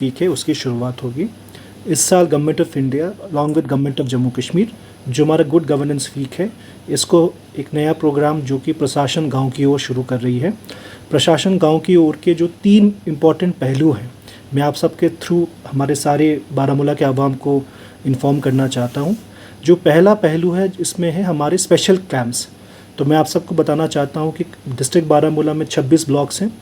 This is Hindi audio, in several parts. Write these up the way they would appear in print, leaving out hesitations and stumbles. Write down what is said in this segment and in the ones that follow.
वीक है उसकी शुरुआत होगी। इस साल government of India along with government of Jammu Kashmir जो हमारा गुड गवर्नेंस वीक है, इसको एक नया प्रोग्राम जो कि प्रशासन गांव की ओर शुरू कर रही है। प्रशासन गांव की ओर के जो 3 इम्पॉर्टेंट पहलू हैं, मैं आप सबके थ्रू हमारे सारे बारामूला के आवाम को इन्फॉर्म करना चाहता हूं। जो पहला पहलू है इसमें है हमारे स्पेशल कैंप्स। तो मैं आप सबको बताना चाहता हूं कि डिस्ट्रिक्ट बारामूला में 26 ब्लॉक्स हैं।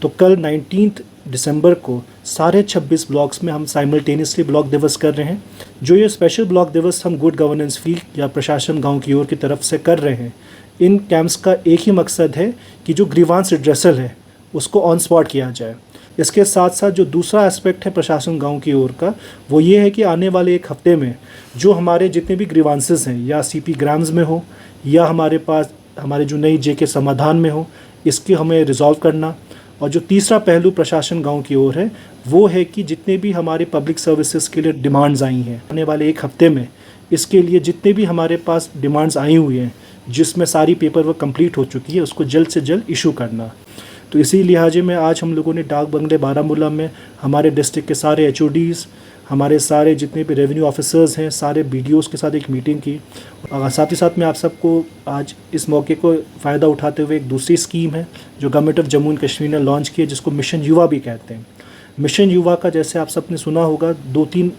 तो कल 19 दिसंबर को सारे 26 ब्लॉक्स में हम साइमल्टेनियसली ब्लॉक दिवस कर रहे हैं। जो ये स्पेशल ब्लॉक दिवस हम गुड गवर्नेंस वीक या प्रशासन गांव की ओर की तरफ से कर रहे हैं, इन कैंप्स का एक ही मकसद है कि जो ग्रीवांस रिड्रेसल है उसको ऑन स्पॉट किया जाए। इसके साथ साथ जो दूसरा एस्पेक्ट है प्रशासन गांव की ओर का, वो ये है कि आने वाले एक हफ्ते में जो हमारे जितने भी ग्रीवांसेस हैं या सीपी ग्राम्स में हो या हमारे पास हमारे जो नई जे के समाधान में हो, इसके हमें रिजॉल्व करना। और जो तीसरा पहलू प्रशासन गांव की ओर है वो है कि जितने भी हमारे पब्लिक सर्विसेज के लिए डिमांड्स आई हैं आने वाले एक हफ्ते में, इसके लिए जितने भी हमारे पास डिमांड्स आई हुई हैं जिसमें सारी पेपर वर्क कंप्लीट हो चुकी है, उसको जल्द से जल्द इशू करना। तो इसी लिहाजे में आज हम लोगों ने डाक बंगले बारामूला में हमारे डिस्ट्रिक्ट के सारे HODs, हमारे सारे जितने भी रेवेन्यू ऑफिसर्स हैं, सारे BDOs के साथ एक मीटिंग की। और साथ ही साथ मैं आप सबको आज इस मौके को फ़ायदा उठाते हुए एक दूसरी स्कीम है जो government of Jammu and Kashmir ने लॉन्च की है, जिसको मिशन युवा भी कहते हैं। मिशन युवा का जैसे आप सबने सुना होगा 2-3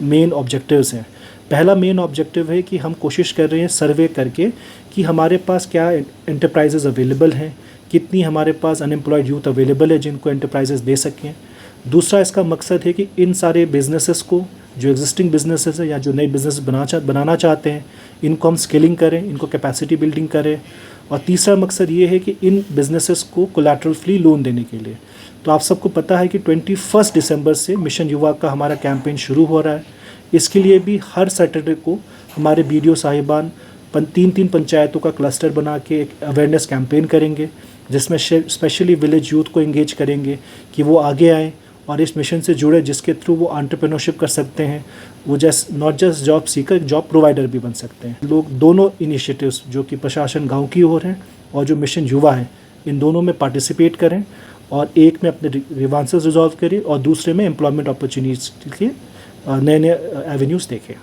मेन ऑब्जेक्टिव्स हैं। पहला मेन ऑब्जेक्टिव है कि हम कोशिश कर रहे हैं सर्वे करके कि हमारे पास क्या एंटरप्राइजेज़ अवेलेबल हैं, कितनी हमारे पास अनएम्प्लॉयड यूथ अवेलेबल है जिनको एंटरप्राइजेज़ दे सकें। दूसरा इसका मकसद है कि इन सारे बिजनेसेस को, जो एग्जिस्टिंग बिजनेसेस हैं या जो नए बिजनेस बनाना चाहते हैं, इनको हम स्केलिंग करें, इनको कैपेसिटी बिल्डिंग करें। और तीसरा मकसद ये है कि इन बिजनेसेस को कोलैटरल फ्री लोन देने के लिए। तो आप सबको पता है कि 21 दिसंबर से मिशन युवा का हमारा कैंपेन शुरू हो रहा है। इसके लिए भी हर सैटरडे को हमारे BDO साहिबान 3-3 पंचायतों का क्लस्टर बना के एक अवेयरनेस कैंपेन करेंगे, जिसमें स्पेशली विलेज यूथ को एंगेज करेंगे कि वो आगे आएँ और इस मिशन से जुड़े, जिसके थ्रू वो एंटरप्रेन्योरशिप कर सकते हैं। वो not just job seeker, job provider भी बन सकते हैं। लोग दोनों इनिशिएटिव्स जो कि प्रशासन गांव की ओर हैं और जो मिशन युवा है, इन दोनों में पार्टिसिपेट करें और एक में अपने ग्रीवांसेस रिजॉल्व करें और दूसरे में एम्प्लॉयमेंट अपॉर्चुनिटीज़ के नए नए एवेन्यूज़ देखें।